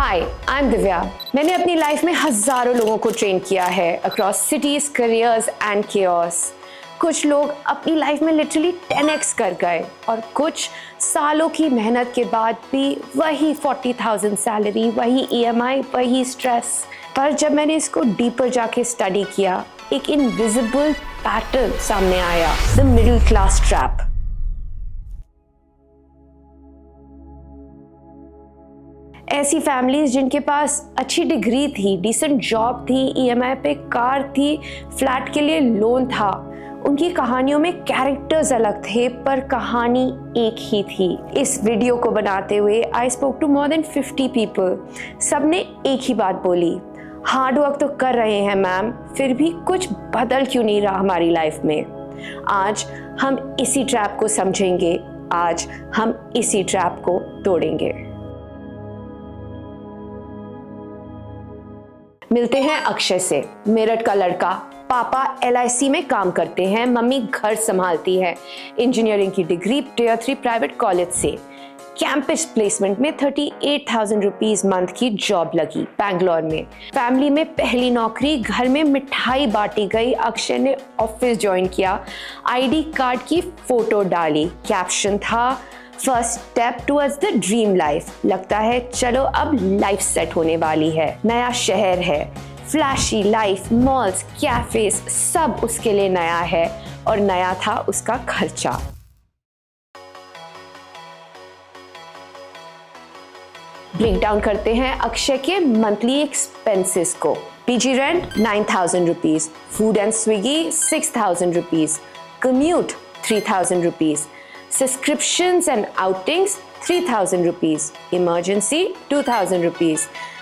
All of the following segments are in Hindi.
Hi, I am Divya. मैंने अपनी लाइफ में हजारों लोगों को ट्रेन किया है across cities, careers and chaos. कुछ लोग अपनी लाइफ में लिटरली 10x कर गए और कुछ सालों की मेहनत के बाद भी वही 40,000 सैलरी, वही EMI, वही स्ट्रेस। पर जब मैंने इसको डीपर जाके स्टडी किया, एक इनविजिबल पैटर्न सामने आया, द मिडिल क्लास ट्रैप। ऐसी फैमिलीज जिनके पास अच्छी डिग्री थी, डिसेंट जॉब थी, EMI पे कार थी, फ्लैट के लिए लोन था, उनकी कहानियों में कैरेक्टर्स अलग थे पर कहानी एक ही थी। इस वीडियो को बनाते हुए I spoke to more than 50 people. सबने एक ही बात बोली, हार्ड वर्क तो कर रहे हैं मैम, फिर भी कुछ बदल क्यों नहीं रहा हमारी लाइफ में। आज हम इसी ट्रैप को समझेंगे, आज हम इसी ट्रैप को तोड़ेंगे। मिलते हैं अक्षय से। मेरठ का लड़का, पापा LIC में काम करते हैं, मम्मी घर संभालती है। इंजीनियरिंग की डिग्री Tier 3 प्राइवेट कॉलेज से। कैंपस प्लेसमेंट में 38,000 रुपीज मंथ की जॉब लगी बैंगलोर में। फैमिली में पहली नौकरी, घर में मिठाई बांटी गई। अक्षय ने ऑफिस ज्वाइन किया, ID कार्ड की फोटो डाली, कैप्शन था first step towards the dream life. लगता है चलो अब लाइफ सेट होने वाली है। नया शहर है, फ्लैशी लाइफ, मॉल्स, कैफेज, सब उसके लिए नया है और नया था उसका खर्चा। ब्रेक डाउन करते हैं अक्षय के मंथली एक्सपेंसेस को। PG rent 9,000 rupees, food and Swiggy 6,000 rupees, commute 3,000 rupees, subscriptions and outings 3,000 rupees, emergency 2,000 rupees,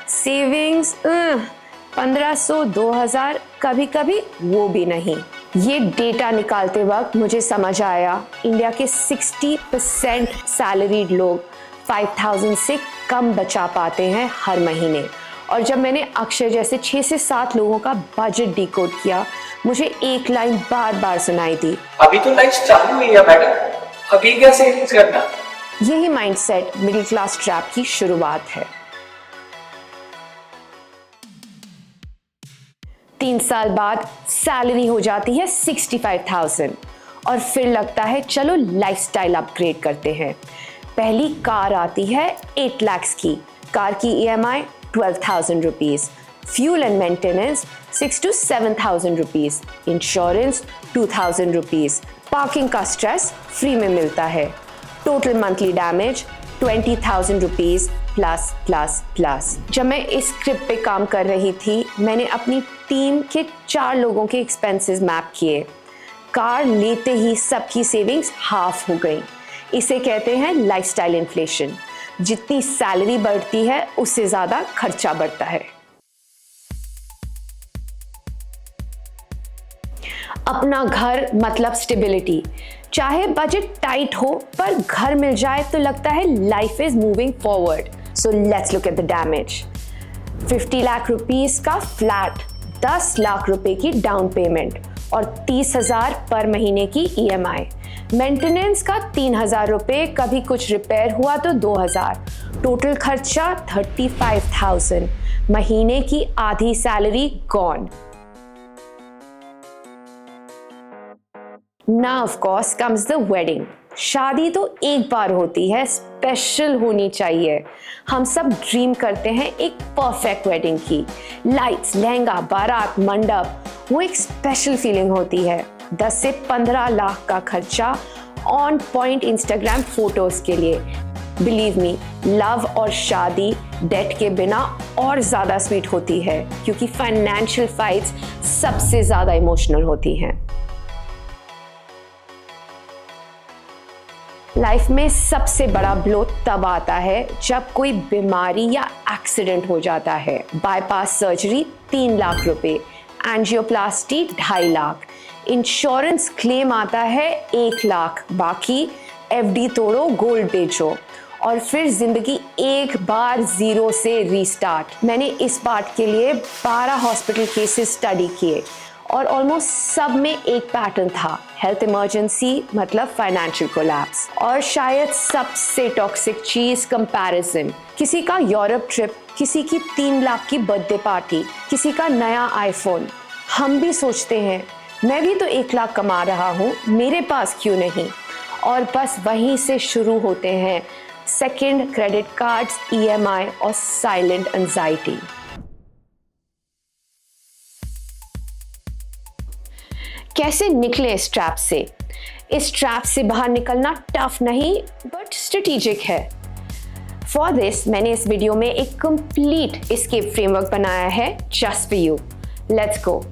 savings 1,500, 2,000, कभी कभी वो भी नहीं। ये डेटा निकालते वक्त मुझे समझ आया, इंडिया के 60% सैलरीड लोग 5,000 से कम बचा पाते हैं हर महीने। और जब मैंने अक्षय जैसे 6 से 7 लोगों का बजट डिकोड किया, मुझे एक लाइन बार बार सुनाई दी, अभी तो लाइफ चालू हुई है मैडम, अभी क्या सेविंग्स करना। यही माइंडसेट मिडिल क्लास ट्रैप की शुरुआत है। 3 साल बाद सैलरी हो जाती है 65,000 और फिर लगता है चलो लाइफस्टाइल अपग्रेड करते हैं। पहली कार आती है 8 लाख की। कार की EMI 12,000 rupees, fuel and maintenance 6 to 7,000 rupees, insurance 2,000 rupees, parking का स्ट्रेस फ्री में मिलता है। Total monthly damage 20,000 rupees plus plus plus. जब मैं इस स्क्रिप्ट पे काम कर रही थी, मैंने अपनी टीम के 4 लोगों के एक्सपेंसेस मैप किए। कार लेते ही सबकी सेविंग्स हाफ हो गई। इसे कहते हैं लाइफस्टाइल इन्फ्लेशन। जितनी सैलरी बढ़ती है उससे ज्यादा खर्चा बढ़ता है। अपना घर मतलब स्टेबिलिटी। चाहे बजट टाइट हो पर घर मिल जाए तो लगता है life is moving forward. So let's look at the damage. 50 lakh rupees का फ्लैट, 10 लाख रुपए की डाउन पेमेंट और 30,000 पर महीने की EMI। मेंटेनेंस का 3,000 रुपए, कभी कुछ रिपेयर हुआ तो 2,000। टोटल खर्चा 35,000। महीने की आधी salary gone. Now of course comes the wedding। शादी तो एक बार होती है, स्पेशल होनी चाहिए। हम सब ड्रीम करते हैं एक परफेक्ट वेडिंग की। लाइट्स, लहंगा, बारात, मंडप, वो एक स्पेशल फीलिंग होती है। 10 से 15 लाख का खर्चा ऑन पॉइंट इंस्टाग्राम फोटोज के लिए। बिलीव मी, लव और शादी डेट के बिना और ज्यादा स्वीट होती है क्योंकि फाइनेंशियल फाइट्स सबसे ज्यादा इमोशनल होती हैं। लाइफ में सबसे बड़ा ब्लो तब आता है जब कोई बीमारी या एक्सीडेंट हो जाता है। बाईपास सर्जरी 3 लाख रुपए, एंजियोप्लास्टी 2.5 लाख, इंश्योरेंस क्लेम आता है 1 लाख, बाकी FD तोड़ो, गोल्ड बेचो और फिर जिंदगी एक बार जीरो से रीस्टार्ट। मैंने इस बात के लिए 12 हॉस्पिटल केसेस स्टडी किए और ऑलमोस्ट सब में एक पैटर्न था, हेल्थ इमरजेंसी मतलब फाइनेंशियल कोलैप्स, और शायद सबसे टॉक्सिक चीज कंपैरिजन। किसी का यूरोप ट्रिप, किसी की 3 लाख की बर्थडे पार्टी, किसी का नया आईफोन। हम भी सोचते हैं मैं भी तो 1 लाख कमा रहा हूँ, मेरे पास क्यों नहीं। और बस वहीं से शुरू होते हैं सेकंड क्रेडिट कार्ड्स, EMI और साइलेंट एंजाइटी। कैसे निकले इस ट्रैप से? इस ट्रैप से बाहर निकलना टफ नहीं बट स्ट्रेटेजिक है। फॉर दिस मैंने इस वीडियो में एक कंप्लीट एस्केप फ्रेमवर्क बनाया है just for you. Let's go.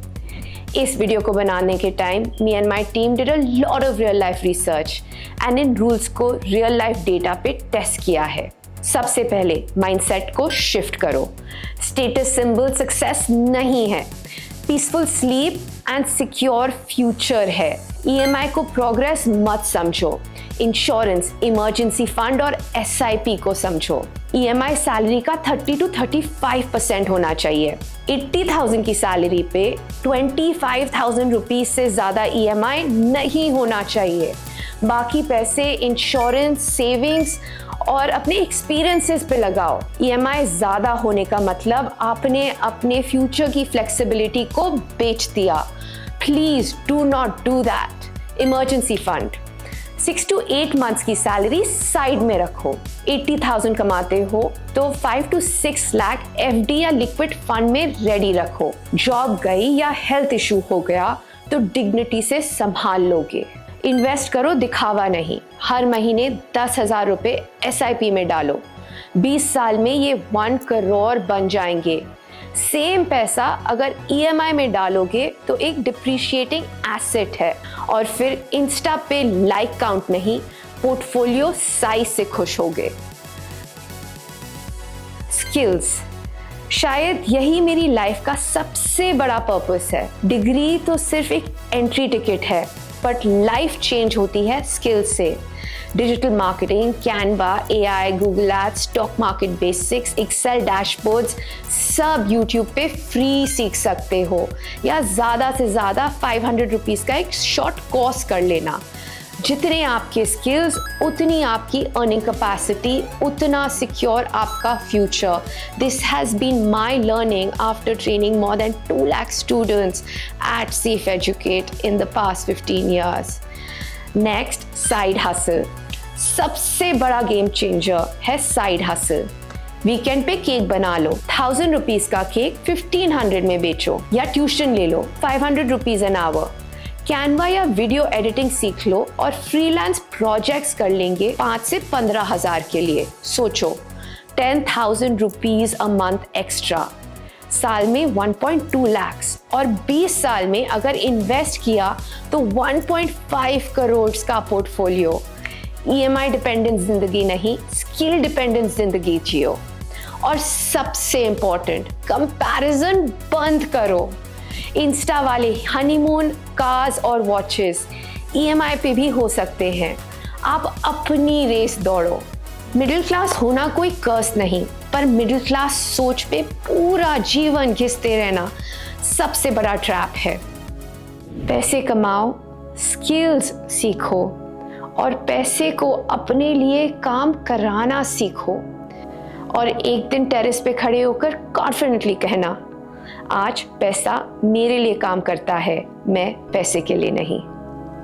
इस वीडियो को बनाने के time me and my team did a lot of real life research and in rules को रियल लाइफ डेटा पे टेस्ट किया है। सबसे पहले माइंडसेट को शिफ्ट करो। स्टेटस सिंबल सक्सेस नहीं है, peaceful sleep and secure future है। EMI को प्रोग्रेस मत समझो, इंश्योरेंस, इमरजेंसी फंड और SIP को समझो। EMI सैलरी का 30 to 35% होना चाहिए। 80,000 की सैलरी पे 25,000 रुपीज से ज्यादा EMI नहीं होना चाहिए। बाकी पैसे इंश्योरेंस, सेविंग्स और अपने एक्सपीरियंसेस पे लगाओ। EMI ज्यादा होने का मतलब आपने अपने फ्यूचर की फ्लेक्सिबिलिटी को बेच दिया। Please do not do that. Emergency fund, 6 to 8 months की सैलरी साइड में रखो। 80,000 कमाते हो तो 5 to 6 लाख FD या लिक्विड फंड में रेडी रखो। जॉब गई या हेल्थ इशू हो गया तो डिग्निटी से संभाल लोगे। इन्वेस्ट करो, दिखावा नहीं। हर महीने 10,000 रुपए SIP में डालो। 20 साल में ये 1 करोड़ बन जाएंगे। सेम पैसा अगर EMI में डालोगे तो एक डिप्रिशिएटिंग एसेट है। और फिर इंस्टा पे लाइक काउंट नहीं, पोर्टफोलियो साइज से खुश होगे। स्किल्स, शायद यही मेरी लाइफ का सबसे बड़ा पर्पस है। डिग्री तो सिर्फ एक एंट्री टिकट है बट लाइफ चेंज होती है स्किल से। Digital marketing, Canva, AI, Google ads, stock market basics, Excel dashboards सब यूट्यूब पे फ्री सीख सकते हो, या ज़्यादा से ज़्यादा 500 रुपीज़ का एक शॉर्ट कोर्स कर लेना। जितने आपके स्किल्स उतनी आपकी अर्निंग कैपेसिटी, उतना सिक्योर आपका future. This has been my learning after training more than 2 lakh students at safe educate in the past 15 years। Next, side hustle. सबसे बड़ा गेम चेंजर है साइड हसल। वीकेंड पे केक बना लो, 1000 रुपीज का केक 1500 में बेचो, या ट्यूशन ले लो 500 रुपीज एन आवर। कैनवा या वीडियो एडिटिंग सीख लो और फ्रीलांस प्रोजेक्ट्स कर लेंगे 5 से 15,000 के लिए। सोचो 10,000 रुपीज अ मंथ एक्स्ट्रा, साल में 1.2 लाख, और 20 साल में अगर इन्वेस्ट किया तो 1.5 करोड़ का पोर्टफोलियो। EMI डिपेंडेंट जिंदगी नहीं, स्किल डिपेंडेंट जिंदगी जियो। और सबसे इंपॉर्टेंट, कंपैरिजन बंद करो। इंस्टा वाले हनीमून, कार्स और वॉचेस EMI पे भी हो सकते हैं। आप अपनी रेस दौड़ो। मिडिल क्लास होना कोई कर्स नहीं, पर मिडिल क्लास सोच पे पूरा जीवन घिसते रहना सबसे बड़ा ट्रैप है। पैसे कमाओ, स्किल्स सीखो और पैसे को अपने लिए काम कराना सीखो। और एक दिन टेरेस पे खड़े होकर कॉन्फिडेंटली कहना, आज पैसा मेरे लिए काम करता है, मैं पैसे के लिए नहीं।